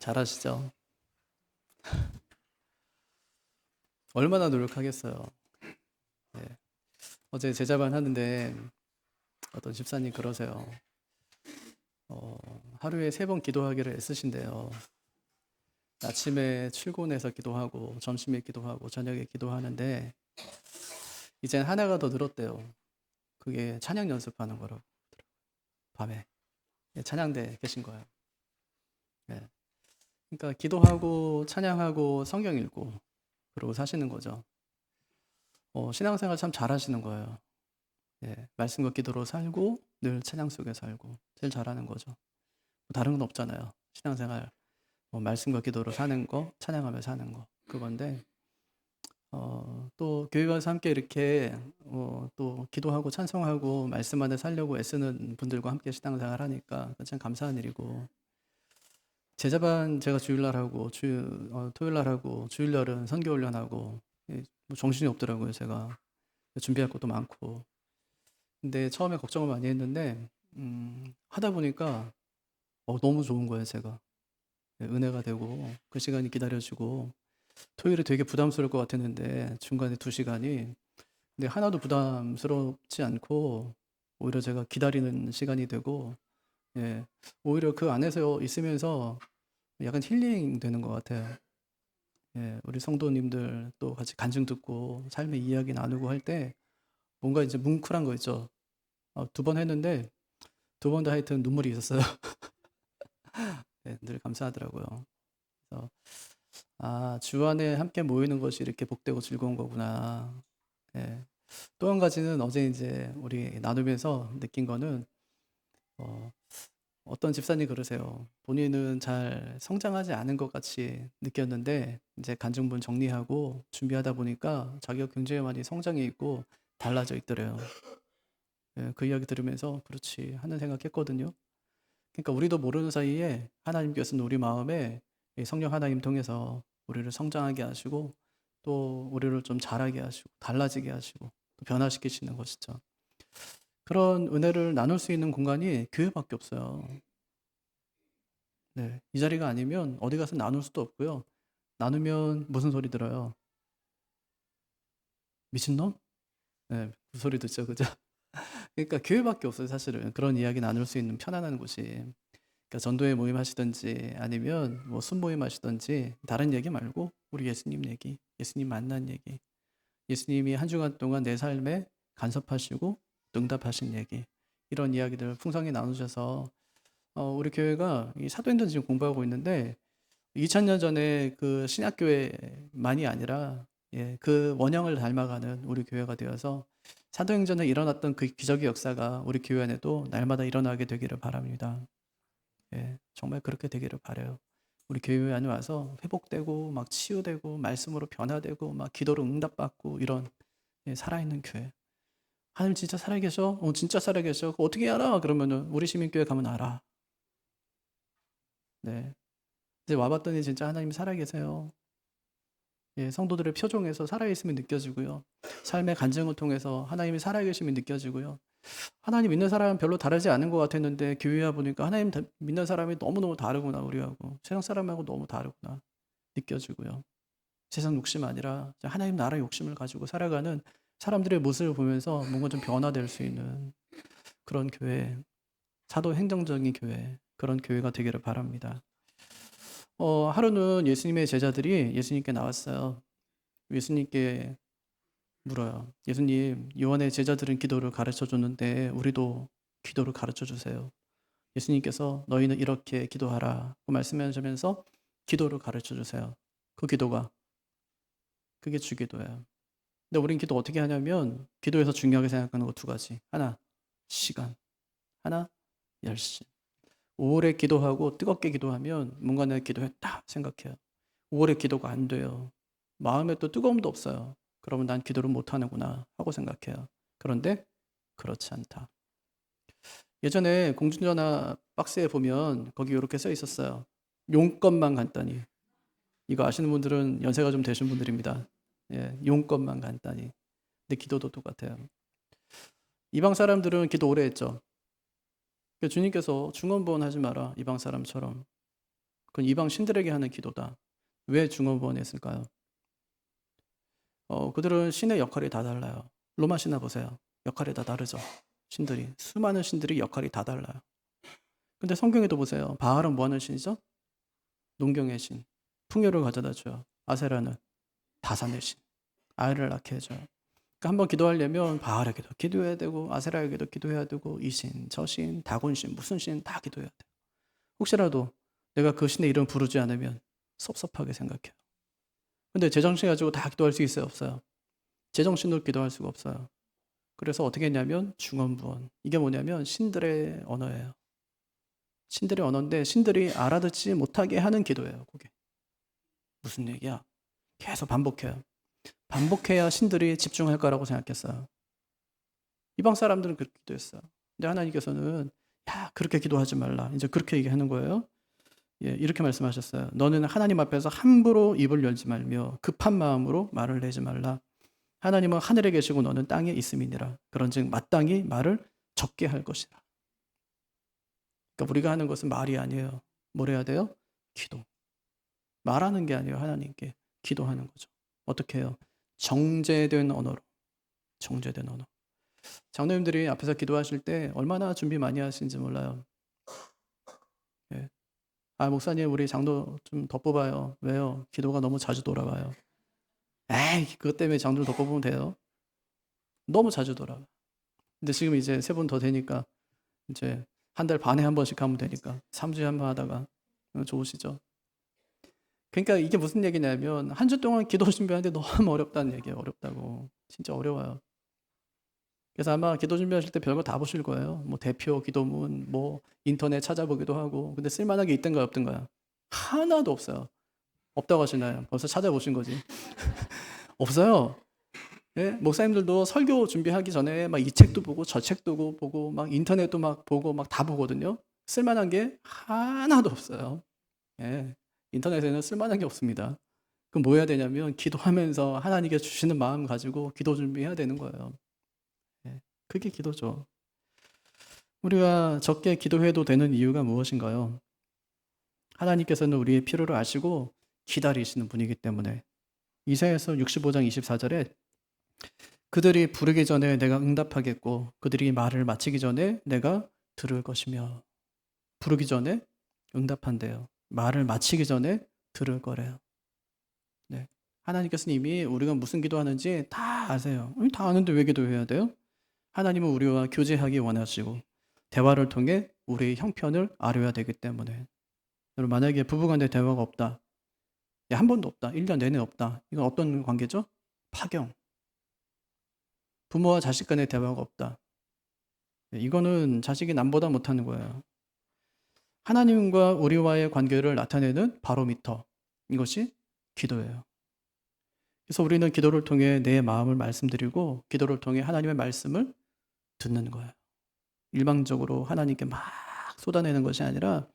잘하시죠? 얼마나 노력하겠어요. 네. 어제 제자반 하는데 어떤 집사님 그러세요. 하루에 3번 기도하기를 애쓰신대요. 아침에 출근해서 기도하고 점심에 기도하고 저녁에 기도하는데 이젠 하나가 더 늘었대요. 그게 찬양 연습하는 거라고. 밤에 찬양대 계신 거예요. 네. 그러니까 기도하고 찬양하고 성경 읽고 그러고 사시는 거죠. 신앙생활 참 잘하시는 거예요. 예, 말씀과 기도로 살고 늘 찬양 속에 살고 제일 잘하는 거죠. 다른 건 없잖아요. 신앙생활 말씀과 기도로 사는 거, 찬양하며 사는 거 그건데 또 교회 가서 함께 이렇게 또 기도하고 찬송하고 말씀 안에 살려고 애쓰는 분들과 함께 신앙생활 하니까 참 감사한 일이고 제자반 제가 주일날 하고 토요일날 하고 주일날은 선교훈련하고 뭐 정신이 없더라고요. 제가 준비할 것도 많고 근데 처음에 걱정을 많이 했는데 하다 보니까 너무 좋은 거예요, 제가. 네, 은혜가 되고 그 시간이 기다려지고 토요일에 되게 부담스러울 것 같았는데 중간에 2시간이 근데 하나도 부담스럽지 않고 오히려 제가 기다리는 시간이 되고 예, 오히려 그 안에서 있으면서 약간 힐링 되는 것 같아요. 예, 우리 성도님들 또 같이 간증 듣고 삶의 이야기 나누고 할 때 뭔가 이제 뭉클한 거 있죠. 2번 했는데 2번 다 하여튼 눈물이 있었어요. 네, 늘 감사하더라고요. 그래서 주 안에 함께 모이는 것이 이렇게 복되고 즐거운 거구나. 예. 또 한 가지는 어제 이제 우리 나누면서 느낀 거는 어, 어떤 집사님 그러세요. 본인은 잘 성장하지 않은 것 같이 느꼈는데 이제 간증본 정리하고 준비하다 보니까 자기가 굉장히 많이 성장해 있고 달라져 있더래요. 예, 그 이야기 들으면서 그렇지 하는 생각했거든요. 그러니까 우리도 모르는 사이에 하나님께서는 우리 마음에 이 성령 하나님 통해서 우리를 성장하게 하시고 또 우리를 좀 자라게 하시고 달라지게 하시고 또 변화시키시는 것이죠. 그런 은혜를 나눌 수 있는 공간이 교회밖에 없어요. 네, 이 자리가 아니면 어디 가서 나눌 수도 없고요. 나누면 무슨 소리 들어요? 미친놈? 네, 그 소리 듣죠, 그죠? 그러니까 교회밖에 없어요, 사실은. 그런 이야기 나눌 수 있는 편안한 곳이. 그러니까 전도회 모임 하시든지 아니면 뭐 순모임 하시든지 다른 얘기 말고 우리 예수님 얘기, 예수님 만난 얘기, 예수님이 한 주간 동안 내 삶에 간섭하시고 응답하신 얘기 이런 이야기들 풍성히 나누셔서 우리 교회가 이 사도행전 지금 공부하고 있는데 2000년 전에 그 신약교회만이 아니라 그 원형을 닮아가는 우리 교회가 되어서 사도행전에 일어났던 그 기적의 역사가 우리 교회 안에도 날마다 일어나게 되기를 바랍니다. 예, 정말 그렇게 되기를 바라요. 우리 교회 안에 와서 회복되고 막 치유되고 말씀으로 변화되고 막 기도로 응답받고 이런 살아있는 교회. 하나님 진짜 살아계셔? 진짜 살아계셔. 그거 어떻게 알아? 그러면은 우리 시민교회 가면 알아. 네. 이제 와봤더니 진짜 하나님 살아계세요. 예, 성도들의 표정에서 살아있음이 느껴지고요. 삶의 간증을 통해서 하나님이 살아계심이 느껴지고요. 하나님 믿는 사람은 별로 다르지 않은 것 같았는데 교회 와 보니까 하나님 믿는 사람이 너무너무 다르구나 우리하고 세상 사람하고 너무 다르구나 느껴지고요. 세상 욕심 아니라 하나님 나라 욕심을 가지고 살아가는 사람들의 모습을 보면서 뭔가 좀 변화될 수 있는 그런 교회, 사도 행정적인 교회, 그런 교회가 되기를 바랍니다. 하루는 예수님의 제자들이 예수님께 나왔어요. 예수님께 물어요. 예수님, 요한의 제자들은 기도를 가르쳐 줬는데 우리도 기도를 가르쳐 주세요. 예수님께서 너희는 이렇게 기도하라고 말씀하시면서 기도를 가르쳐 주세요. 그 기도가 그게 주기도예요. 근데 우린 기도 어떻게 하냐면 기도에서 중요하게 생각하는 거 2가지. 하나, 시간. 하나, 열심. 오래 기도하고 뜨겁게 기도하면 뭔가 내가 기도했다 생각해요. 오래 기도가 안 돼요. 마음에 또 뜨거움도 없어요. 그러면 난 기도를 못 하는구나 하고 생각해요. 그런데 그렇지 않다. 예전에 공중전화 박스에 보면 거기 이렇게 써 있었어요. 용건만 간단히. 이거 아시는 분들은 연세가 좀 되신 분들입니다. 예, 용건만 간단히. 근데 기도도 똑같아요. 이방 사람들은 기도 오래 했죠. 주님께서 중언부언 하지 마라. 이방 사람처럼. 그건 이방 신들에게 하는 기도다. 왜 중언부언 했을까요? 그들은 신의 역할이 다 달라요. 로마 신화 보세요. 역할이 다 다르죠. 신들이. 수많은 신들이 역할이 다 달라요. 근데 성경에도 보세요. 바알은 뭐 하는 신이죠? 농경의 신. 풍요를 가져다 줘요. 아세라는 다산의 신. 아이를 낳게 해줘요. 그러니까 한번 기도하려면 바알에게도 기도해야 되고 아세라에게도 기도해야 되고 이 신, 저 신, 다곤 신, 무슨 신 다 기도해야 돼요. 혹시라도 내가 그 신의 이름 부르지 않으면 섭섭하게 생각해요. 근데 제정신 가지고 다 기도할 수 있어요? 없어요? 제정신으로 기도할 수가 없어요. 그래서 어떻게 했냐면 중언부언. 이게 뭐냐면 신들의 언어예요. 신들의 언어인데 신들이 알아듣지 못하게 하는 기도예요. 그게. 무슨 얘기야? 계속 반복해요. 반복해야 신들이 집중할 거라고 생각했어요. 이방 사람들은 그렇게 기도했어요. 근데 하나님께서는 야, 그렇게 기도하지 말라. 이제 그렇게 얘기하는 거예요. 예, 이렇게 말씀하셨어요. 너는 하나님 앞에서 함부로 입을 열지 말며 급한 마음으로 말을 내지 말라. 하나님은 하늘에 계시고 너는 땅에 있음이니라. 그런즉 마땅히 말을 적게 할 것이라. 그러니까 우리가 하는 것은 말이 아니에요. 뭘 해야 돼요? 기도. 말하는 게 아니에요. 하나님께 기도하는 거죠. 어떻게 해요? 정제된 언어로. 정제된 언어. 장로님들이 앞에서 기도하실 때 얼마나 준비 많이 하시는지 몰라요. 예. 아, 목사님, 우리 장로 좀 더 뽑아요. 왜요? 기도가 너무 자주 돌아와요. 에이, 그것 때문에 장로를 더 뽑으면 돼요. 너무 자주 돌아와. 근데 지금 이제 3분 더 되니까 이제 한 달 반에 한 번씩 하면 되니까 3주에 한 번 하다가 좋으시죠? 그러니까 이게 무슨 얘기냐면 한 주 동안 기도 준비하는데 너무 어렵다는 얘기예요. 어렵다고. 진짜 어려워요. 그래서 아마 기도 준비하실 때 별거 다 보실 거예요. 뭐 대표 기도문, 뭐 인터넷 찾아보기도 하고. 근데 쓸만한 게 있던가요, 없던가요? 하나도 없어요. 없다고 하시나요? 벌써 찾아보신 거지. 없어요. 예? 목사님들도 설교 준비하기 전에 막 이 책도 보고 저 책도 보고 막 인터넷도 막 보고 막 다 보거든요. 쓸만한 게 하나도 없어요. 예. 인터넷에는 쓸만한 게 없습니다. 그럼 뭐 해야 되냐면 기도하면서 하나님께 주시는 마음 가지고 기도 준비해야 되는 거예요. 예. 그게 기도죠. 우리가 적게 기도해도 되는 이유가 무엇인가요? 하나님께서는 우리의 필요를 아시고 기다리시는 분이기 때문에 이사야서 65장 24절에 그들이 부르기 전에 내가 응답하겠고 그들이 말을 마치기 전에 내가 들을 것이며 부르기 전에 응답한대요. 말을 마치기 전에 들을 거래요. 네. 하나님께서는 이미 우리가 무슨 기도하는지 다 아세요. 다 아는데 왜 기도해야 돼요? 하나님은 우리와 교제하기 원하시고 대화를 통해 우리의 형편을 알아야 되기 때문에 여러분 만약에 부부간에 대화가 없다. 야, 한 번도 없다. 1년 내내 없다. 이건 어떤 관계죠? 파경. 부모와 자식 간의 대화가 없다. 이거는 자식이 남보다 못하는 거예요. 하나님과 우리와의 관계를 나타내는 바로미터. 이것이 기도예요. 그래서 우리는 기도를 통해 내 마음을 말씀드리고 기도를 통해 하나님의 말씀을 듣는 거예요. 일방적으로 하나님께 막 쏟아내는 것이 아니라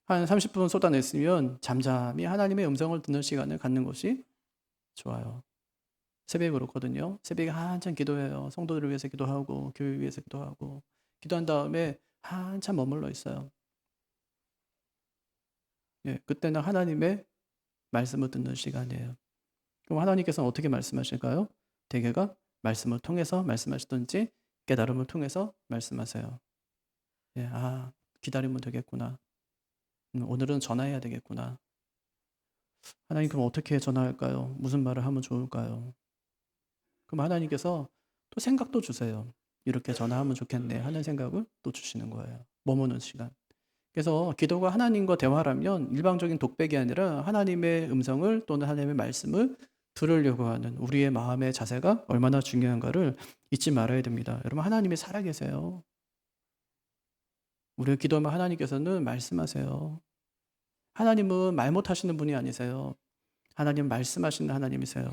한 30분 쏟아냈으면 잠잠히 하나님의 음성을 듣는 시간을 갖는 것이 좋아요. 새벽에 그렇거든요. 새벽에 한참 기도해요. 성도들을 위해서 기도하고 교회 위해서 기도하고 기도한 다음에 한참 머물러 있어요. 예, 그때는 하나님의 말씀을 듣는 시간이에요. 그럼 하나님께서는 어떻게 말씀하실까요? 대개가 말씀을 통해서 말씀하시든지 깨달음을 통해서 말씀하세요. 예, 아, 기다리면 되겠구나. 오늘은 전화해야 되겠구나. 하나님 그럼 어떻게 전화할까요? 무슨 말을 하면 좋을까요? 그럼 하나님께서 또 생각도 주세요. 이렇게 전화하면 좋겠네 하는 생각을 또 주시는 거예요. 머무는 시간. 그래서 기도가 하나님과 대화라면 일방적인 독백이 아니라 하나님의 음성을 또는 하나님의 말씀을 들으려고 하는 우리의 마음의 자세가 얼마나 중요한가를 잊지 말아야 됩니다. 여러분 하나님이 살아계세요. 우리가 기도하면 하나님께서는 말씀하세요. 하나님은 말 못하시는 분이 아니세요. 하나님은 말씀하시는 하나님이세요.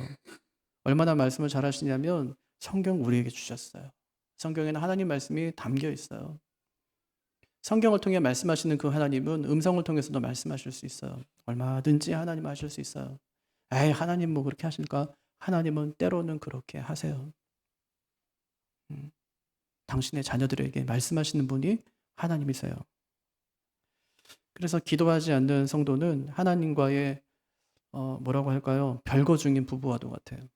얼마나 말씀을 잘하시냐면 성경 우리에게 주셨어요. 성경에는 하나님 말씀이 담겨 있어요. 성경을 통해 말씀하시는 그 하나님은 음성을 통해서도 말씀하실 수 있어요. 얼마든지 하나님 하실 수 있어요. 에이, 하나님 뭐 그렇게 하실까? 하나님은 때로는 그렇게 하세요. 당신의 자녀들에게 말씀하시는 분이 하나님이세요. 그래서 기도하지 않는 성도는 하나님과의 뭐라고 할까요? 별거 중인 부부와도 같아요.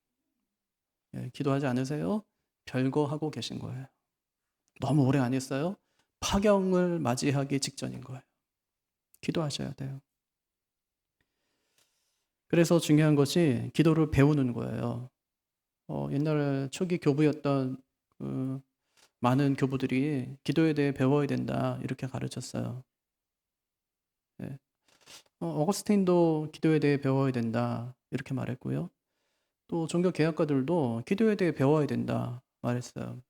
예, 기도하지 않으세요? 별거 하고 계신 거예요. 너무 오래 안 했어요? 파경을 맞이하기 직전인 거예요. 기도하셔야 돼요. 그래서 중요한 것이 기도를 배우는 거예요. 옛날 초기 교부였던 많은 교부들이 기도에 대해 배워야 된다 이렇게 가르쳤어요. 예. 어거스틴도 기도에 대해 배워야 된다 이렇게 말했고요. 또 종교 개혁가들도 기도에 대해 배워야 된다 말했어요.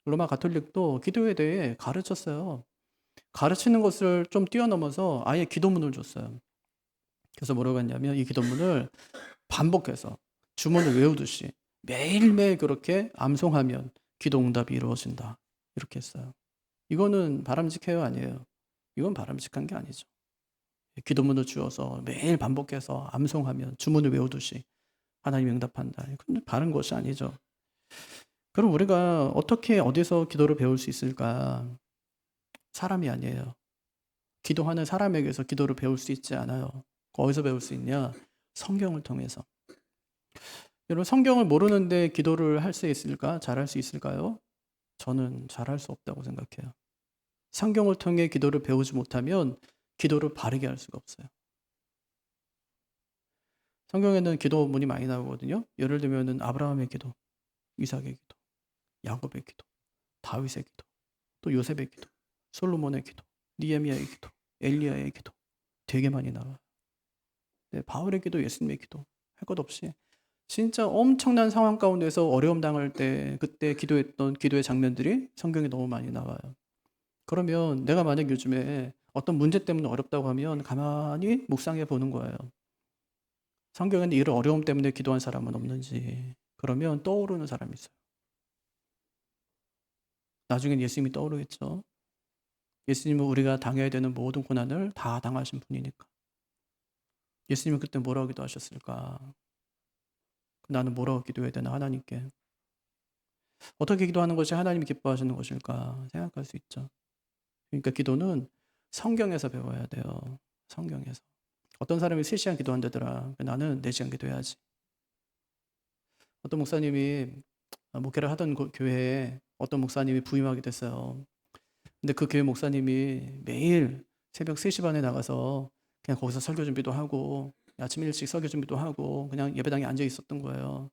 로마 가톨릭도 기도에 대해 가르쳤어요. 가르치는 것을 좀 뛰어넘어서 아예 기도문을 줬어요. 그래서 뭐라고 했냐면 이 기도문을 반복해서 주문을 외우듯이 매일매일 그렇게 암송하면 기도 응답이 이루어진다. 이렇게 했어요. 이거는 바람직해요, 아니에요? 이건 바람직한 게 아니죠. 기도문을 주어서 매일 반복해서 암송하면 주문을 외우듯이 하나님이 응답한다. 이건 바른 것이 아니죠. 그럼 우리가 어떻게 어디서 기도를 배울 수 있을까? 사람이 아니에요. 기도하는 사람에게서 기도를 배울 수 있지 않아요. 어디서 배울 수 있냐? 성경을 통해서. 여러분, 성경을 모르는데 기도를 할 수 있을까? 잘할 수 있을까요? 저는 잘할 수 없다고 생각해요. 성경을 통해 기도를 배우지 못하면 기도를 바르게 할 수가 없어요. 성경에는 기도문이 많이 나오거든요. 예를 들면 아브라함의 기도, 이삭의 기도, 야곱의 기도, 다윗의 기도, 또 요셉의 기도, 솔로몬의 기도, 니에미야의 기도, 엘리야의 기도 되게 많이 나와요. 네, 바울의 기도, 예수님의 기도 할 것 없이 진짜 엄청난 상황 가운데서 어려움 당할 때 그때 기도했던 기도의 장면들이 성경에 너무 많이 나와요. 그러면 내가 만약 요즘에 어떤 문제 때문에 어렵다고 하면 가만히 묵상해 보는 거예요. 성경에는 이런 어려움 때문에 기도한 사람은 없는지. 그러면 떠오르는 사람이 있어요. 나중엔 예수님이 떠오르겠죠. 예수님은 우리가 당해야 되는 모든 고난을 다 당하신 분이니까. 예수님은 그때 뭐라고 기도하셨을까? 나는 뭐라고 기도해야 되나 하나님께. 어떻게 기도하는 것이 하나님이 기뻐하시는 것일까 생각할 수 있죠. 그러니까 기도는 성경에서 배워야 돼요. 성경에서. 어떤 사람이 3시간 기도한다더라. 나는 4시간 기도해야지. 어떤 목사님이 목회를 하던 교회에 어떤 목사님이 부임하게 됐어요. 근데 그 교회 목사님이 매일 새벽 3시 반에 나가서 그냥 거기서 설교 준비도 하고 아침 일찍 설교 준비도 하고 그냥 예배당에 앉아 있었던 거예요.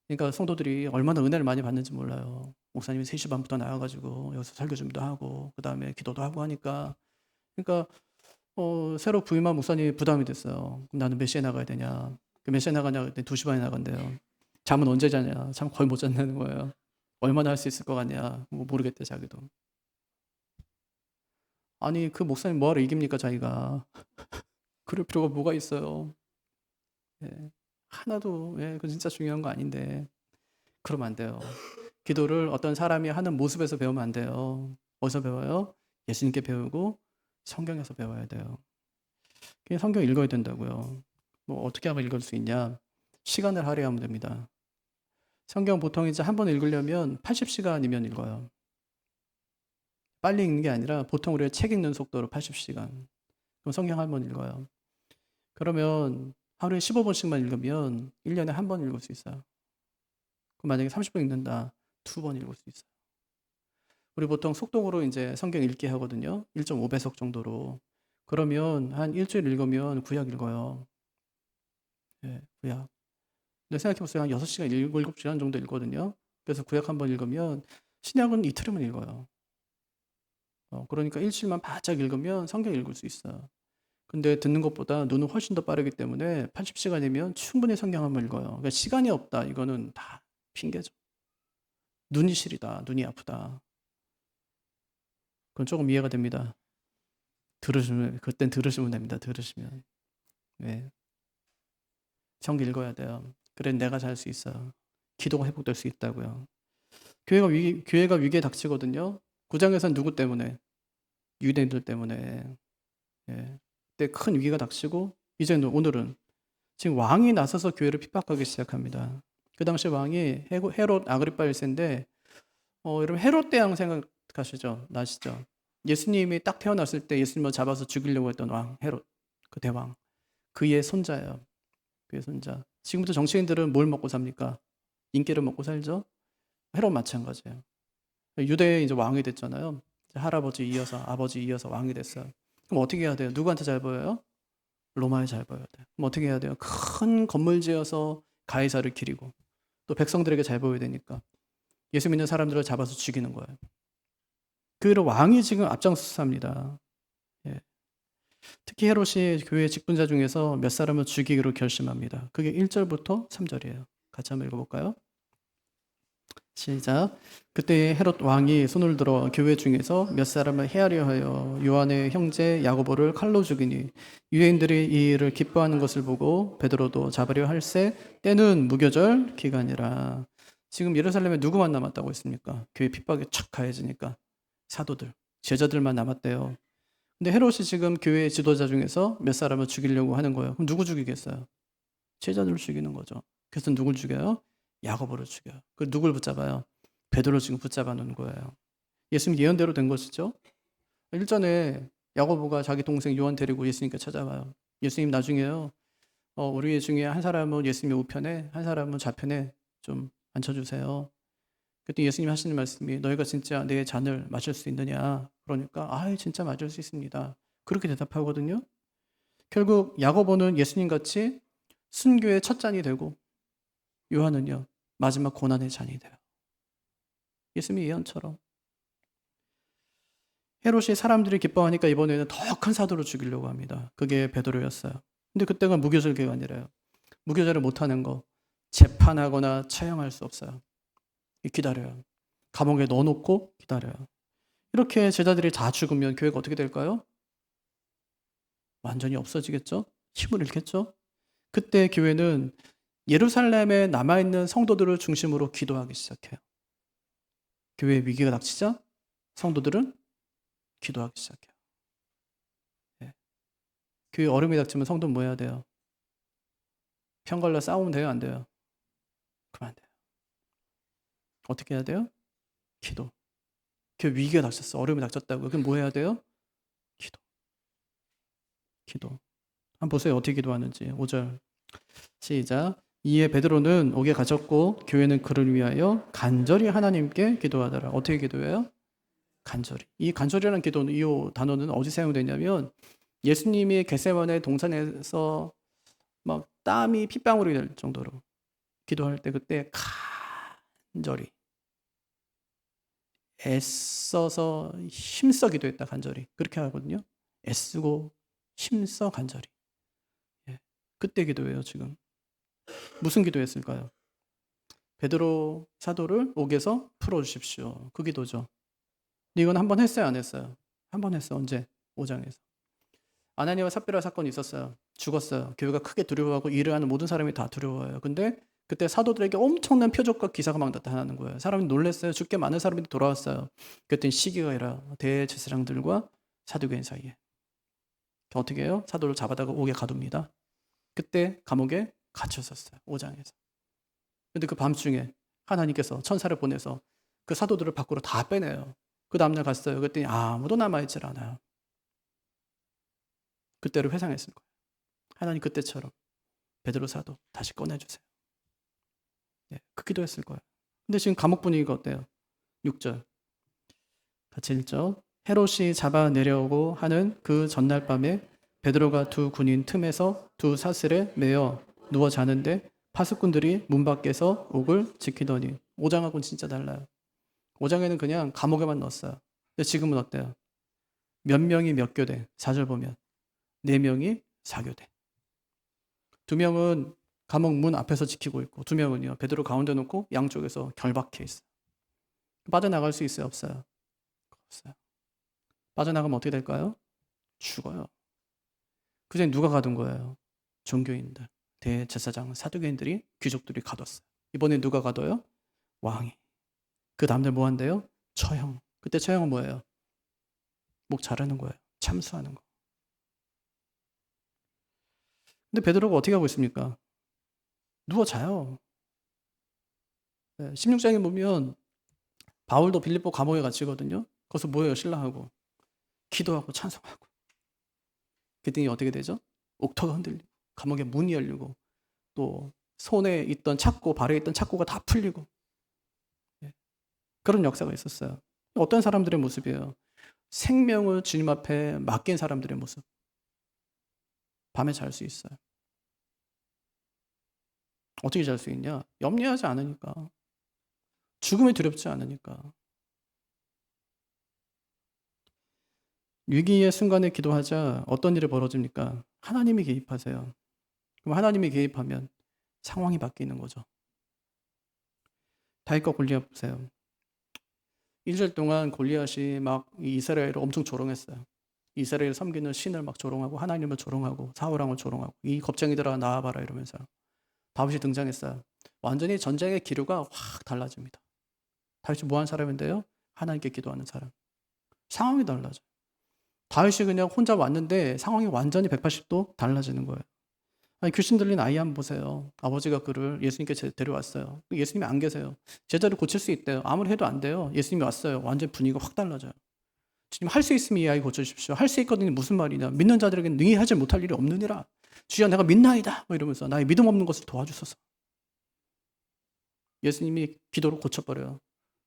그러니까 성도들이 얼마나 은혜를 많이 받는지 몰라요. 목사님이 3시 반부터 나와가지고 여기서 설교 준비도 하고 그 다음에 기도도 하고 하니까 그러니까 새로 부임한 목사님이 부담이 됐어요. 그럼 나는 몇 시에 나가야 되냐? 몇 시에 나가냐? 그때 2시 반에 나간대요. 잠은 언제 자냐? 잠 거의 못 잔다는 거예요. 얼마나 할 수 있을 것 같냐? 뭐 모르겠대 자기도. 아니 그 목사님 뭐하러 이깁니까 자기가. 그럴 필요가 뭐가 있어요. 예. 하나도 그 진짜 중요한 거 아닌데 그러면 안 돼요. 기도를 어떤 사람이 하는 모습에서 배우면 안 돼요. 어디서 배워요? 예수님께 배우고 성경에서 배워야 돼요. 그냥 성경 읽어야 된다고요. 뭐 어떻게 하면 읽을 수 있냐? 시간을 할애하면 됩니다. 성경 보통 이제 한 번 읽으려면 80시간이면 읽어요. 빨리 읽는 게 아니라 보통 우리가 책 읽는 속도로 80시간. 그럼 성경 한 번 읽어요. 그러면 하루에 15번씩만 읽으면 1년에 한 번 읽을 수 있어요. 그럼 만약에 30번 읽는다. 2번 읽을 수 있어요. 우리 보통 속독으로 이제 성경 읽기 하거든요. 1.5배속 정도로. 그러면 한 일주일 읽으면 구약 읽어요. 예, 구약. 근데 생각해보세요. 한 6시간, 7시간 정도 읽거든요. 그래서 구약 한 번 읽으면 신약은 이틀이면 읽어요. 그러니까 일주일만 바짝 읽으면 성경 읽을 수 있어요. 근데 듣는 것보다 눈은 훨씬 더 빠르기 때문에 80시간이면 충분히 성경 한 번 읽어요. 그러니까 시간이 없다. 이거는 다 핑계죠. 눈이 시리다. 눈이 아프다. 그건 조금 이해가 됩니다. 그땐 들으시면 됩니다. 들으시면. 네. 성경 읽어야 돼요. 그래 내가 잘 수 있어요. 기도가 회복될 수 있다고요. 교회가 위기에 닥치거든요. 9장에서는 누구 때문에? 유대인들 때문에. 예. 그때 큰 위기가 닥치고 이제 오늘은 지금 왕이 나서서 교회를 핍박하기 시작합니다. 그 당시 왕이 헤롯 아그리파 1세인데 여러분 헤롯 대왕 생각하시죠? 나시죠? 예수님이 딱 태어났을 때 예수님을 잡아서 죽이려고 했던 왕 헤롯, 그 대왕, 그의 손자예요. 그의 손자. 지금부터 정치인들은 뭘 먹고 삽니까? 인기를 먹고 살죠. 헤롯 마찬가지예요. 유대의 이제 왕이 됐잖아요. 할아버지 이어서 아버지 이어서 왕이 됐어요. 그럼 어떻게 해야 돼요? 누구한테 잘 보여요? 로마에 잘 보여야 돼요. 그럼 어떻게 해야 돼요? 큰 건물 지어서 가이사를 기리고 또 백성들에게 잘 보여야 되니까 예수 믿는 사람들을 잡아서 죽이는 거예요. 그 왕이 지금 앞장서서 삽니다. 예. 특히 헤롯이 교회 직분자 중에서 몇 사람을 죽이기로 결심합니다. 그게 1절부터 3절이에요. 같이 한번 읽어볼까요? 시작. 그때 헤롯 왕이 손을 들어 교회 중에서 몇 사람을 헤아려 하여 요한의 형제 야고보를 칼로 죽이니 유대인들이 이 일을 기뻐하는 것을 보고 베드로도 잡으려 할세 때는 무교절 기간이라. 지금 예루살렘에 누구만 남았다고 했습니까? 교회 핍박이 촥 가해지니까 사도들, 제자들만 남았대요. 근데 헤롯이 지금 교회 지도자 중에서 몇 사람을 죽이려고 하는 거예요. 그럼 누구 죽이겠어요? 제자들을 죽이는 거죠. 그래서 누굴 죽여요? 야고보를 죽여요. 그 누굴 붙잡아요? 베드로를 지금 붙잡아 놓은 거예요. 예수님 예언대로 된 것이죠. 일전에 야고보가 자기 동생 요한 데리고 예수님께 찾아와요. 예수님 나중에요. 우리 중에 한 사람은 예수님의 우편에 한 사람은 좌편에 좀 앉혀주세요. 그때 예수님 하시는 말씀이 너희가 진짜 내 잔을 마실 수 있느냐? 그러니까 진짜 마실 수 있습니다. 그렇게 대답하거든요. 결국 야고보는 예수님 같이 순교의 첫 잔이 되고 요한은요 마지막 고난의 잔이 돼요. 예수님의 예언처럼. 헤롯이 사람들이 기뻐하니까 이번에는 더 큰 사도를 죽이려고 합니다. 그게 베드로였어요. 근데 그때가 무교절 기간이래요. 무교절을 못하는 거 재판하거나 처형할 수 없어요. 기다려요. 감옥에 넣어놓고 기다려요. 이렇게 제자들이 다 죽으면 교회가 어떻게 될까요? 완전히 없어지겠죠? 힘을 잃겠죠? 그때 교회는 예루살렘에 남아있는 성도들을 중심으로 기도하기 시작해요. 교회에 위기가 닥치자 성도들은 기도하기 시작해요. 예. 교회에 어려움이 닥치면 성도는 뭐 해야 돼요? 편갈라 싸우면 돼요? 안 돼요? 그러면 안 돼요. 어떻게 해야 돼요? 기도. 교회 위기가 닥쳤어. 어려움이 닥쳤다고요. 그럼 뭐 해야 돼요? 기도. 기도. 한번 보세요. 어떻게 기도하는지. 5절. 시작. 이에 베드로는 옥에 갇혔고 교회는 그를 위하여 간절히 하나님께 기도하더라. 어떻게 기도해요? 간절히. 이 간절이라는 기도는 이 단어는 어디 사용되냐면 예수님이 겟세마네 동산에서 막 땀이 핏방울이 될 정도로 기도할 때 그때 간절히 애써서 힘써 기도했다. 간절히. 그렇게 하거든요. 애쓰고 힘써 간절히. 예. 그때 기도해요, 지금. 무슨 기도했을까요? 베드로 사도를 옥에서 풀어주십시오. 그 기도죠. 근데 이건 한 번 했어요, 안 했어요? 한 번 했어. 언제? 5장에서. 아나니아와 삽비라 사건이 있었어요. 죽었어요. 교회가 크게 두려워하고 일을 하는 모든 사람이 다 두려워해요. 근데 그때 사도들에게 엄청난 표적과 기사가 막 나타나는 거예요. 사람이 놀랐어요. 죽게 많은 사람들이 돌아왔어요. 그랬더니 시기가 아니라 대제사장들과 사두개인 사이에. 어떻게 해요? 사도를 잡아다가 옥에 가둡니다. 그때 감옥에 갇혔었어요. 5장에서. 근데 그 밤중에 하나님께서 천사를 보내서 그 사도들을 밖으로 다 빼내요. 그 다음날 갔어요. 그랬더니 아무도 남아있질 않아요. 그때를 회상했을 거예요. 하나님 그때처럼 베드로 사도 다시 꺼내주세요. 네, 그 기도했을 거예요. 근데 지금 감옥 분위기가 어때요? 6절 같이 읽죠. 헤롯이 잡아내려고 하는 그 전날 밤에 베드로가 두 군인 틈에서 두 사슬에 매어 누워 자는데 파수꾼들이 문 밖에서 옥을 지키더니 5장하고는 진짜 달라요. 5장에는 그냥 감옥에만 넣었어요. 근데 지금은 어때요? 몇 명이 몇 교대? 4절 보면 4명이 4교대. 2명은 감옥 문 앞에서 지키고 있고 2명은요 베드로 가운데 놓고 양쪽에서 결박해 있어요. 빠져나갈 수 있어요? 없어요? 없어요. 빠져나가면 어떻게 될까요? 죽어요. 그 전에 누가 가둔 거예요? 종교인들, 대제사장, 사두개인들이, 귀족들이 가뒀어요. 이번에 누가 가둬요? 왕이. 그 다음날 뭐 한대요? 처형. 그때 처형은 뭐예요? 목 자르는 거예요. 참수하는 거. 근데 베드로가 어떻게 하고 있습니까? 누워 자요. 16장에 보면 바울도 빌립보 감옥에 갇히거든요. 거기서 뭐예요? 신랑하고 기도하고 찬송하고 그랬더니 어떻게 되죠? 옥토가 흔들리고 감옥의 문이 열리고 또 손에 있던 착고, 발에 있던 착고가 다 풀리고 그런 역사가 있었어요. 어떤 사람들의 모습이에요? 생명을 주님 앞에 맡긴 사람들의 모습. 밤에 잘 수 있어요. 어떻게 잘 수 있냐? 염려하지 않으니까. 죽음이 두렵지 않으니까. 위기의 순간에 기도하자 어떤 일이 벌어집니까? 하나님이 개입하세요. 그럼 하나님이 개입하면 상황이 바뀌는 거죠. 다윗과 골리앗 보세요. 1절 동안 골리앗이 막 이스라엘을 엄청 조롱했어요. 이스라엘 섬기는 신을 막 조롱하고 하나님을 조롱하고 사울왕을 조롱하고 이 겁쟁이들아 나와봐라 이러면서 다윗이 등장했어요. 완전히 전쟁의 기류가 확 달라집니다. 다윗이 뭐한 사람인데요? 하나님께 기도하는 사람. 상황이 달라져요. 다윗이 그냥 혼자 왔는데 상황이 완전히 180도 달라지는 거예요. 아니, 귀신 들린 아이 한번 보세요. 아버지가 그를 예수님께 데려왔어요. 예수님이 안 계세요. 제자를 고칠 수 있대요. 아무리 해도 안 돼요. 예수님이 왔어요. 완전 분위기가 확 달라져요. 주님 할 수 있으면 이 아이 고쳐주십시오. 할 수 있거든요. 무슨 말이냐. 믿는 자들에게는 능히 하지 못할 일이 없느니라. 주여 내가 믿나이다. 뭐 이러면서 나의 믿음 없는 것을 도와주소서. 예수님이 기도로 고쳐버려요.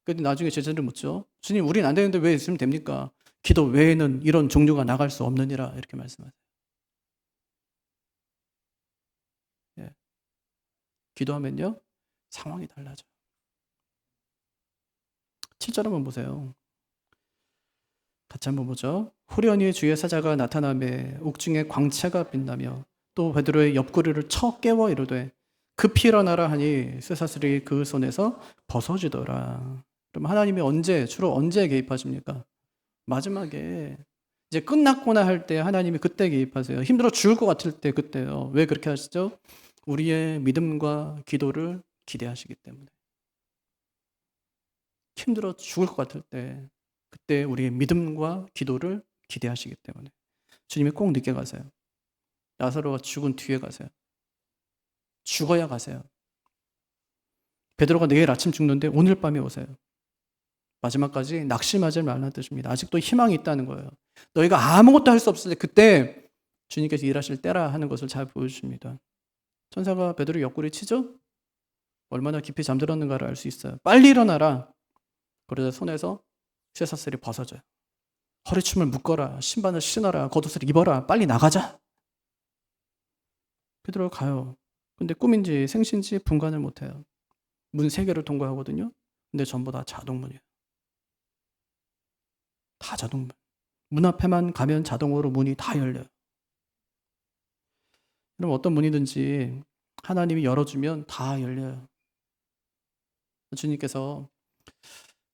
그런데 나중에 제자들을 묻죠. 주님 우린 안 되는데 왜 있으면 됩니까? 기도 외에는 이런 종류가 나갈 수 없느니라 이렇게 말씀하세요. 예. 기도하면요 상황이 달라져요. 7절 한번 보세요. 같이 한번 보죠. 후련히 주의 사자가 나타나매 옥중에 광채가 빛나며 또 베드로의 옆구리를 쳐 깨워 이르되 급히 일어나라 하니 쇠사슬이 그 손에서 벗어지더라. 그럼 하나님이 주로 언제 개입하십니까? 마지막에 이제 끝났구나 할 때 하나님이 그때 개입하세요. 힘들어 죽을 것 같을 때 그때요. 왜 그렇게 하시죠? 우리의 믿음과 기도를 기대하시기 때문에. 힘들어 죽을 것 같을 때 그때 우리의 믿음과 기도를 기대하시기 때문에 주님이 꼭 늦게 가세요. 나사로가 죽은 뒤에 가세요. 죽어야 가세요. 베드로가 내일 아침 죽는데 오늘 밤에 오세요. 마지막까지 낙심하지 말라는 뜻입니다. 아직도 희망이 있다는 거예요. 너희가 아무것도 할 수 없을 때 그때 주님께서 일하실 때라 하는 것을 잘 보여주십니다. 천사가 베드로 옆구리 치죠? 얼마나 깊이 잠들었는가를 알 수 있어요. 빨리 일어나라. 그러자 손에서 쇠사슬이 벗어져요. 허리춤을 묶어라. 신발을 신어라. 겉옷을 입어라. 빨리 나가자. 베드로가 가요. 근데 꿈인지 생신지 분간을 못해요. 문 3개를 통과하거든요. 근데 전부 다 자동문이에요. 다 자동문. 문 앞에만 가면 자동으로 문이 다 열려요. 그럼 어떤 문이든지 하나님이 열어주면 다 열려요. 주님께서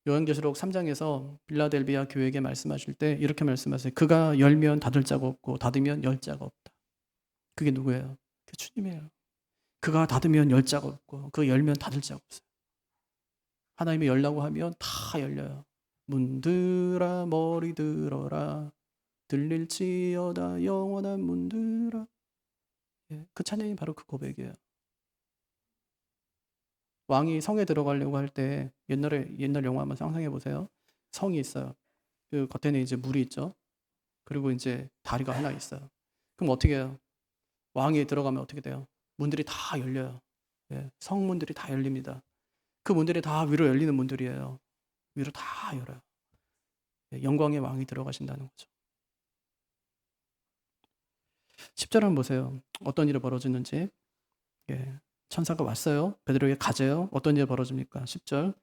요한계시록 3장에서 빌라델비아 교회에게 말씀하실 때 이렇게 말씀하세요. 그가 열면 닫을 자가 없고 닫으면 열 자가 없다. 그게 누구예요? 그게 주님이에요. 그가 닫으면 열 자가 없고 그가 열면 닫을 자가 없어요. 하나님이 열라고 하면 다 열려요. 문들아 머리 들어라 들릴지어다 영원한 문들아. 그 찬양이 바로 그 고백이에요. 왕이 성에 들어가려고 할 때 옛날 영화 한번 상상해 보세요. 성이 있어요. 그 겉에는 이제 물이 있죠. 그리고 이제 다리가 하나 있어요. 그럼 어떻게 해요? 왕이 들어가면 어떻게 돼요? 문들이 다 열려요. 성문들이 다 열립니다. 그 문들이 다 위로 열리는 문들이에요. 위로 다 열어요. 영광의 왕이 들어가신다는 거죠. 10절 한번 보세요. 어떤 일이 벌어지는지. 천사가 왔어요. 베드로에게 가재요. 어떤 일이 벌어집니까? 10절.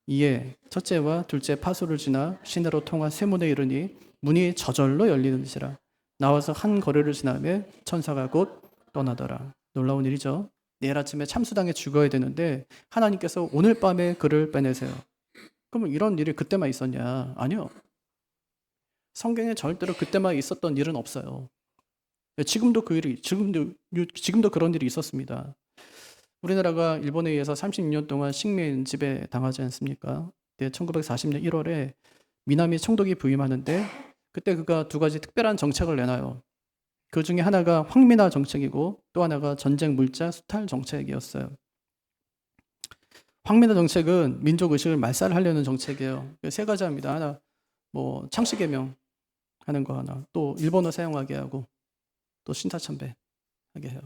이에 첫째와 둘째 파수를 지나 시내로 통한 세문에 이르니 문이 저절로 열리는지라. 나와서 한 거리를 지나며 천사가 곧 떠나더라. 놀라운 일이죠. 내일 아침에 참수당에 죽어야 되는데 하나님께서 오늘 밤에 그를 빼내세요. 그러면 이런 일이 그때만 있었냐? 아니요. 성경에 절대로 그때만 있었던 일은 없어요. 지금도 지금도 그런 일이 있었습니다. 우리나라가 일본에 의해서 36년 동안 식민 지배 당하지 않습니까? 1940년 1월에 미나미 총독이 부임하는데 그때 그가 2가지 특별한 정책을 내놔요. 그 중에 하나가 황민화 정책이고 또 하나가 전쟁 물자 수탈 정책이었어요. 황민화 정책은 민족 의식을 말살하려는 정책이에요. 3가지 합니다. 하나, 창씨개명, 하는 거 하나, 또 일본어 사용하게 하고, 또 신사참배 하게 해요.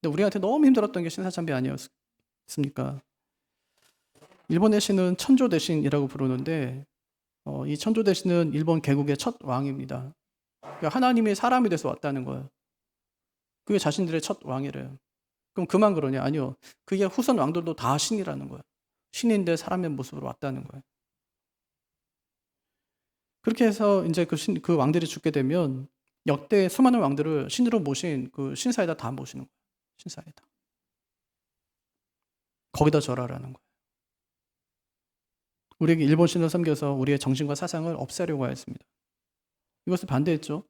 근데 우리한테 너무 힘들었던 게 신사참배 아니었습니까? 일본의 신은 천조대신이라고 부르는데, 이 천조대신은 일본 개국의 첫 왕입니다. 그러니까 하나님이 사람이 돼서 왔다는 거예요. 그게 자신들의 첫 왕이래요. 그럼 그만 그러냐? 아니요. 그게 후손 왕들도 다 신이라는 거예요. 신인데 사람의 모습으로 왔다는 거예요. 그렇게 해서 이제 그 왕들이 죽게 되면 역대 수많은 왕들을 신으로 모신 그 신사에다 다 모시는 거예요. 신사에다. 거기다 절하라는 거예요. 우리에게 일본 신을 섬겨서 우리의 정신과 사상을 없애려고 하였습니다. 이것을 반대했죠.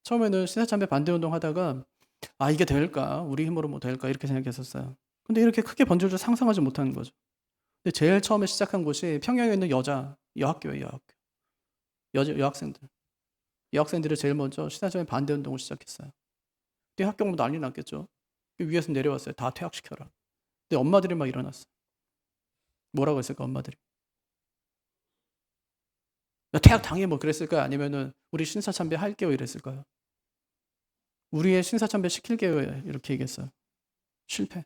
처음에는 신사참배 반대운동 하다가 이게 될까? 우리 힘으로 뭐 될까? 이렇게 생각했었어요. 근데 이렇게 크게 번질 줄 상상하지 못하는 거죠. 근데 제일 처음에 시작한 곳이 평양에 있는 여학교예요. 여학생들. 여학생들이 제일 먼저 신사참배 반대운동을 시작했어요. 근데 학교 뭐 난리 났겠죠. 위에서 내려왔어요. 다 퇴학시켜라. 근데 엄마들이 막 일어났어요. 뭐라고 했을까, 엄마들이? 야, 퇴학 당해 뭐 그랬을까요? 아니면은 우리 신사참배 할게요 이랬을까요? 우리의 신사참배 시킬게요 이렇게 얘기했어요. 실패.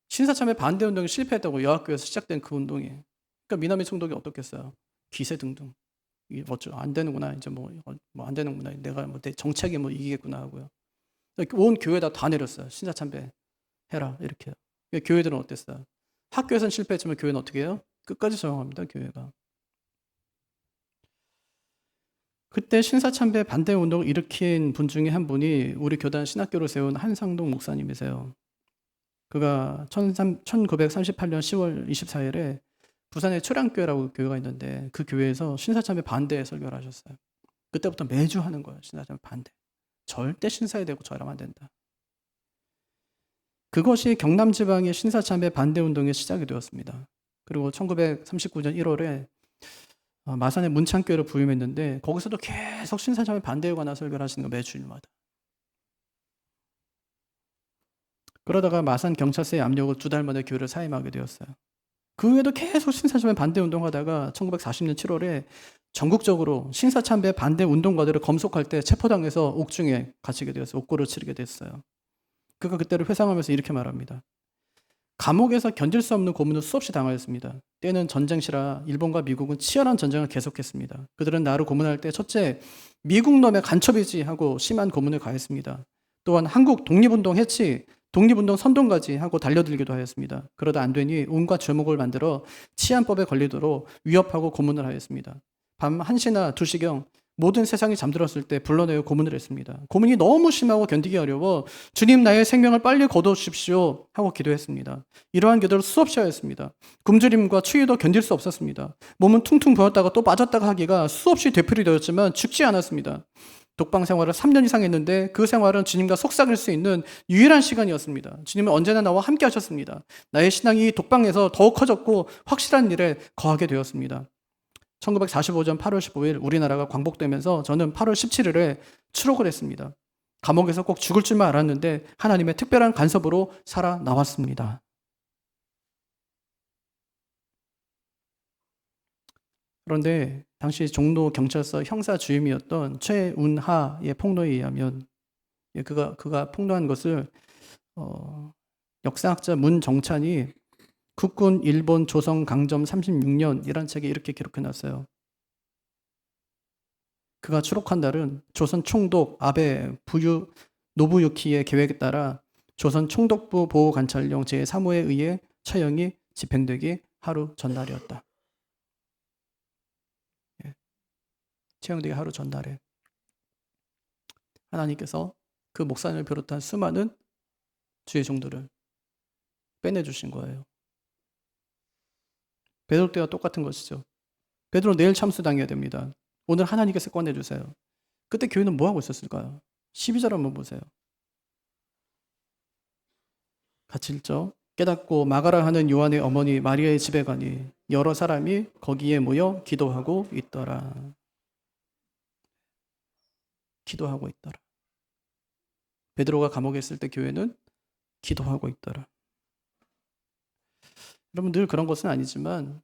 신사참배 반대 운동이 실패했다고 여학교에서 시작된 그 운동이. 그러니까 미나미 총독이 어떻겠어요? 기세등등. 이게 어쩌 안 되는구나. 이제 뭐 안 되는구나. 내가 뭐 내 정책이 뭐 이기겠구나 하고요. 온 교회에다 다 내렸어요. 신사참배 해라 이렇게. 그러니까 교회들은 어땠어요? 학교에서는 실패했지만 교회는 어떻게 해요? 끝까지 저항합니다. 교회가. 그때 신사참배 반대 운동을 일으킨 분 중에 한 분이 우리 교단 신학교를 세운 한상동 목사님이세요. 그가 1938년 10월 24일에 부산에 초량교회라고 교회가 있는데 그 교회에서 신사참배 반대 설교를 하셨어요. 그때부터 매주 하는 거예요. 신사참배 반대. 절대 신사에 대고 절하면 안 된다. 그것이 경남지방의 신사참배 반대 운동의 시작이 되었습니다. 그리고 1939년 1월에 마산의 문창교회를 부임했는데 거기서도 계속 신사참배 반대에 관한 설교를 하시는 거 매주일마다. 그러다가 마산 경찰서의 압력으로 2달 만에 교회를 사임하게 되었어요. 그 후에도 계속 신사참배 반대 운동하다가 1940년 7월에 전국적으로 신사참배 반대 운동가들을 검속할 때 체포당해서 옥중에 갇히게 되었어요. 옥고를 치르게 됐어요. 그가 그때를 회상하면서 이렇게 말합니다. 감옥에서 견딜 수 없는 고문을 수없이 당하였습니다. 때는 전쟁시라 일본과 미국은 치열한 전쟁을 계속했습니다. 그들은 나를 고문할 때 첫째, 미국 놈의 간첩이지 하고 심한 고문을 가했습니다. 또한 한국 독립운동 해치, 독립운동 선동가지 하고 달려들기도 하였습니다. 그러다 안 되니 온갖 죄목을 만들어 치안법에 걸리도록 위협하고 고문을 하였습니다. 밤 1시나 2시경 모든 세상이 잠들었을 때 불러내어 고문을 했습니다. 고문이 너무 심하고 견디기 어려워 주님 나의 생명을 빨리 거두십시오 하고 기도했습니다. 이러한 기도를 수없이 하였습니다. 굶주림과 추위도 견딜 수 없었습니다. 몸은 퉁퉁 부었다가 또 빠졌다가 하기가 수없이 되풀이되었지만 죽지 않았습니다. 독방 생활을 3년 이상 했는데 그 생활은 주님과 속삭일 수 있는 유일한 시간이었습니다. 주님은 언제나 나와 함께 하셨습니다. 나의 신앙이 독방에서 더욱 커졌고 확실한 일에 거하게 되었습니다. 1945년 8월 15일 우리나라가 광복되면서 저는 8월 17일에 추록을 했습니다. 감옥에서 꼭 죽을 줄만 알았는데 하나님의 특별한 간섭으로 살아나왔습니다. 그런데 당시 종로 경찰서 형사 주임이었던 최운하의 폭로에 의하면 그가 폭로한 것을 역사학자 문정찬이 국군 일본 조선 강점 36년이라는 책에 이렇게 기록해놨어요. 그가 추록한 날은 조선 총독 아베 노부유키의 계획에 따라 조선 총독부 보호관찰령 제3호에 의해 처형이 집행되기 하루 전날이었다. 처형되기 하루 전날에 하나님께서 그 목사님을 비롯한 수많은 주의 종들을 빼내주신 거예요. 베드로 때와 똑같은 것이죠. 베드로 내일 참수당해야 됩니다. 오늘 하나님께서 꺼내주세요. 그때 교회는 뭐하고 있었을까요? 12절 한번 보세요. 같이 읽죠. 깨닫고 마가라 하는 요한의 어머니 마리아의 집에 가니 여러 사람이 거기에 모여 기도하고 있더라. 기도하고 있더라. 베드로가 감옥에 있을 때 교회는 기도하고 있더라. 여러분 늘 그런 것은 아니지만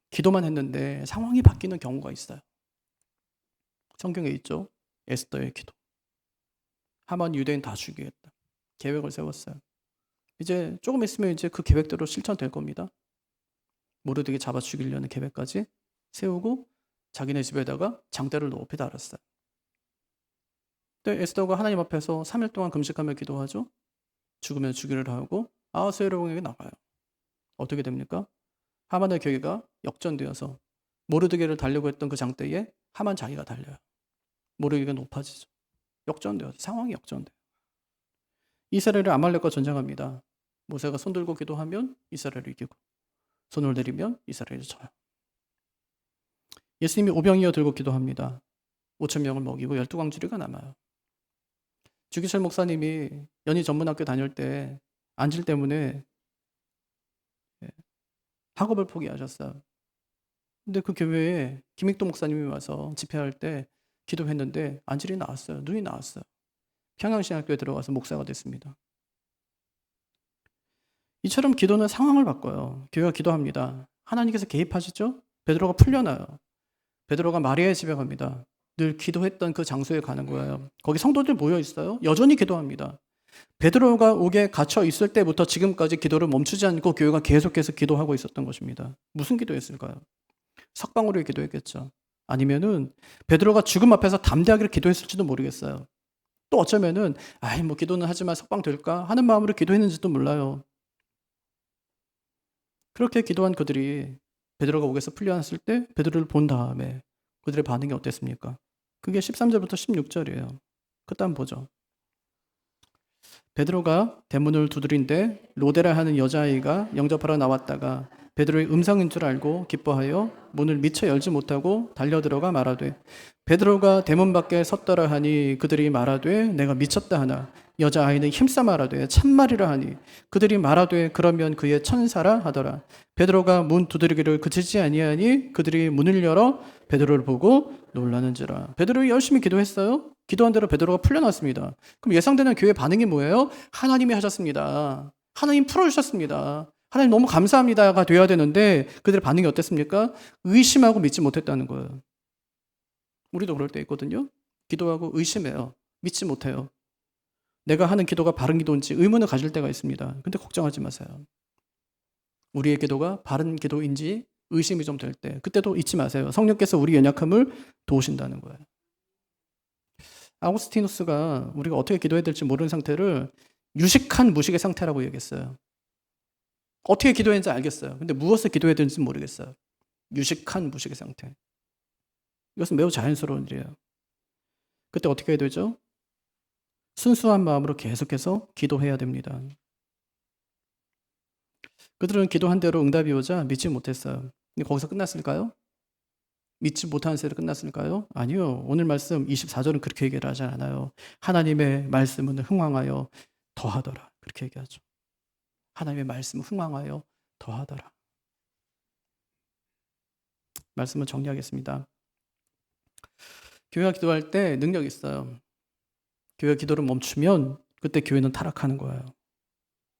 기도만 했는데 상황이 바뀌는 경우가 있어요. 성경에 있죠. 에스더의 기도. 하만 유대인 다 죽이겠다. 계획을 세웠어요. 이제 조금 있으면 이제 그 계획대로 실천될 겁니다. 모르드게 잡아 죽이려는 계획까지 세우고 자기네 집에다가 장대를 높이 달았어요. 근데 에스더가 하나님 앞에서 3일 동안 금식하며 기도하죠. 죽으면 죽이를 하고 아하수에로에게 나가요. 어떻게 됩니까? 하만의 계획가 역전되어서 모르드게를 달려고 했던 그 장대에 하만 자기가 달려요. 모르드게가 높아지죠. 역전되어서 상황이 역전돼요. 이스라엘이 아말렉과 전쟁합니다. 모세가 손 들고 기도하면 이스라엘을 이기고 손을 내리면 이스라엘이 져요. 예수님이 오병이어 들고 기도합니다. 5천 명을 먹이고 12광주리가 남아요. 주기철 목사님이 연희 전문학교 다닐 때 안질 때문에 학업을 포기하셨어요. 근데 그 교회에 김익도 목사님이 와서 집회할 때 기도했는데 안질이 나왔어요. 눈이 나왔어요. 평양신학교에 들어가서 목사가 됐습니다. 이처럼 기도는 상황을 바꿔요. 교회가 기도합니다. 하나님께서 개입하시죠? 베드로가 풀려나요. 베드로가 마리아의 집에 갑니다. 늘 기도했던 그 장소에 가는 거예요. 거기 성도들 모여 있어요. 여전히 기도합니다. 베드로가 옥에 갇혀 있을 때부터 지금까지 기도를 멈추지 않고 교회가 계속해서 기도하고 있었던 것입니다. 무슨 기도했을까요? 석방으로 기도했겠죠. 아니면은 베드로가 죽음 앞에서 담대하게 기도했을지도 모르겠어요. 또 어쩌면은 뭐 기도는 하지만 석방될까 하는 마음으로 기도했는지도 몰라요. 그렇게 기도한 그들이 베드로가 옥에서 풀려났을 때 베드로를 본 다음에 그들의 반응이 어땠습니까? 그게 13절부터 16절이에요. 그때 한번 보죠. 베드로가 대문을 두드린데 로데라 하는 여자아이가 영접하러 나왔다가 베드로의 음성인 줄 알고 기뻐하여 문을 미처 열지 못하고 달려들어가 말하되 베드로가 대문 밖에 섰더라 하니 그들이 말하되 내가 미쳤다 하나 여자아이는 힘싸 말하되 참말이라 하니 그들이 말하되 그러면 그의 천사라 하더라. 베드로가 문 두드리기를 그치지 아니하니 그들이 문을 열어 베드로를 보고 놀라는지라. 베드로가 열심히 기도했어요. 기도한 대로 베드로가 풀려났습니다. 그럼 예상되는 교회 반응이 뭐예요? 하나님이 하셨습니다. 하나님 풀어주셨습니다. 하나님 너무 감사합니다가 돼야 되는데 그들의 반응이 어땠습니까? 의심하고 믿지 못했다는 거예요. 우리도 그럴 때 있거든요. 기도하고 의심해요. 믿지 못해요. 내가 하는 기도가 바른 기도인지 의문을 가질 때가 있습니다. 근데 걱정하지 마세요. 우리의 기도가 바른 기도인지 의심이 좀 될 때 그때도 잊지 마세요. 성령께서 우리 연약함을 도우신다는 거예요. 아우구스티누스가 우리가 어떻게 기도해야 될지 모르는 상태를 유식한 무식의 상태라고 얘기했어요. 어떻게 기도했는지 알겠어요. 근데 무엇을 기도해야 되는지 모르겠어요. 유식한 무식의 상태. 이것은 매우 자연스러운 일이에요. 그때 어떻게 해야 되죠? 순수한 마음으로 계속해서 기도해야 됩니다. 그들은 기도한 대로 응답이 오자 믿지 못했어요. 근데 거기서 끝났을까요? 믿지 못하는 세로 끝났을까요? 아니요. 오늘 말씀 24절은 그렇게 얘기를 하지 않아요. 하나님의 말씀은 흥왕하여 더하더라. 그렇게 얘기하죠. 하나님의 말씀은 흥왕하여 더하더라. 말씀을 정리하겠습니다. 교회가 기도할 때 능력이 있어요. 교회가 기도를 멈추면 그때 교회는 타락하는 거예요.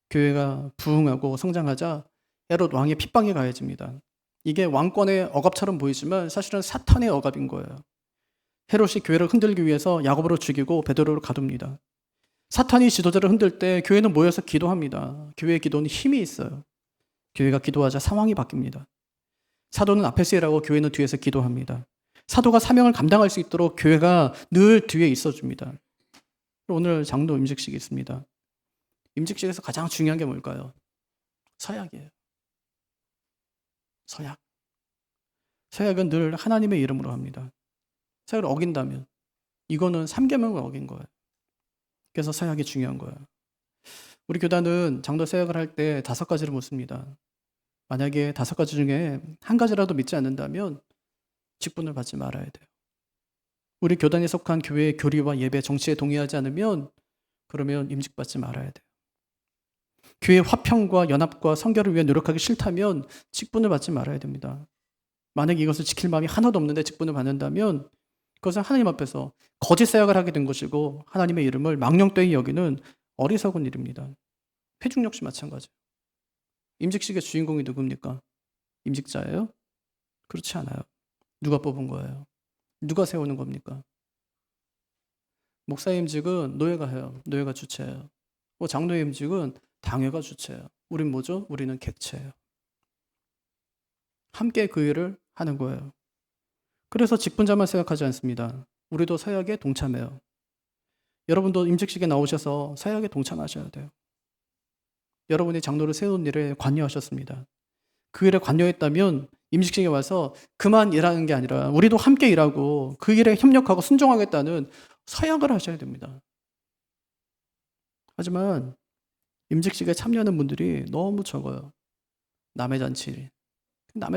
교회가 부흥하고 성장하자 헤롯 왕의 핍박이 가해집니다. 이게 왕권의 억압처럼 보이지만 사실은 사탄의 억압인 거예요. 헤롯이 교회를 흔들기 위해서 야고보를 죽이고 베드로를 가둡니다. 사탄이 지도자를 흔들 때 교회는 모여서 기도합니다. 교회의 기도는 힘이 있어요. 교회가 기도하자 상황이 바뀝니다. 사도는 앞에서 일하고 교회는 뒤에서 기도합니다. 사도가 사명을 감당할 수 있도록 교회가 늘 뒤에 있어줍니다. 오늘 장로 임직식이 있습니다. 임직식에서 가장 중요한 게 뭘까요? 서약이에요. 서약. 서약은 늘 하나님의 이름으로 합니다. 서약을 어긴다면 이거는 3계명을 어긴 거예요. 그래서 서약이 중요한 거예요. 우리 교단은 장로 서약을 할 때 5가지를 묻습니다. 만약에 5가지 중에 한 가지라도 믿지 않는다면 직분을 받지 말아야 돼요. 우리 교단에 속한 교회의 교리와 예배, 정치에 동의하지 않으면 그러면 임직받지 말아야 돼요. 교회의 화평과 연합과 선결을 위해 노력하기 싫다면 직분을 받지 말아야 됩니다. 만약에 이것을 지킬 마음이 하나도 없는데 직분을 받는다면 그것은 하나님 앞에서 거짓 사역을 하게 된 것이고 하나님의 이름을 망령되이 여기는 어리석은 일입니다. 회중 역시 마찬가지예요. 임직식의 주인공이 누굽니까? 임직자예요? 그렇지 않아요. 누가 뽑은 거예요? 누가 세우는 겁니까? 목사임직은 노예가 해요. 노예가 주체해요. 장로임직은 당회가 주체해요. 우린 뭐죠? 우리는 객체예요. 함께 그 일을 하는 거예요. 그래서 직분자만 생각하지 않습니다. 우리도 사역에 동참해요. 여러분도 임직식에 나오셔서 사역에 동참하셔야 돼요. 여러분이 장로를 세운 일에 관여하셨습니다. 그 일에 관여했다면 임직식에 와서 그만 일하는 게 아니라 우리도 함께 일하고 그 일에 협력하고 순종하겠다는 사역을 하셔야 됩니다. 하지만 임직식에 참여하는 분들이 너무 적어요. 남의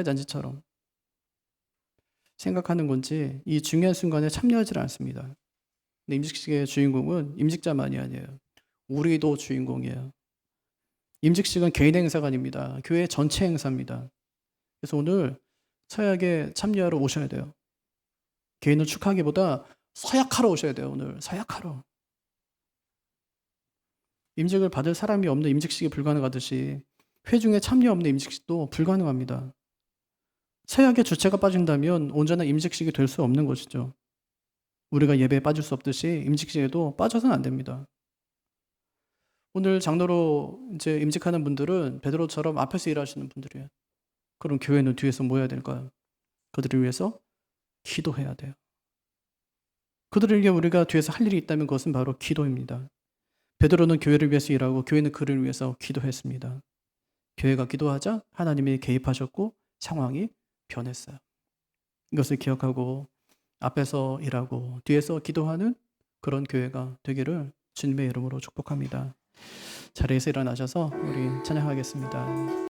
잔치처럼 생각하는 건지 이 중요한 순간에 참여하지 않습니다. 근데 임직식의 주인공은 임직자만이 아니에요. 우리도 주인공이에요. 임직식은 개인의 행사가 아닙니다. 교회 전체 행사입니다. 그래서 오늘 사역에 참여하러 오셔야 돼요. 개인을 축하하기보다 사역하러 오셔야 돼요. 오늘 사역하러. 임직을 받을 사람이 없는 임직식이 불가능하듯이 회중에 참여 없는 임직식도 불가능합니다. 사역의 주체가 빠진다면 온전한 임직식이 될 수 없는 것이죠. 우리가 예배에 빠질 수 없듯이 임직식에도 빠져서는 안 됩니다. 오늘 장로로 이제 임직하는 분들은 베드로처럼 앞에서 일하시는 분들이에요. 그럼 교회는 뒤에서 뭐 해야 될까요? 그들을 위해서 기도해야 돼요. 그들을 위해 우리가 뒤에서 할 일이 있다면 그것은 바로 기도입니다. 베드로는 교회를 위해서 일하고 교회는 그를 위해서 기도했습니다. 교회가 기도하자 하나님이 개입하셨고 상황이 변했어요. 이것을 기억하고 앞에서 일하고 뒤에서 기도하는 그런 교회가 되기를 주님의 이름으로 축복합니다. 자리에서 일어나셔서 우리 찬양하겠습니다.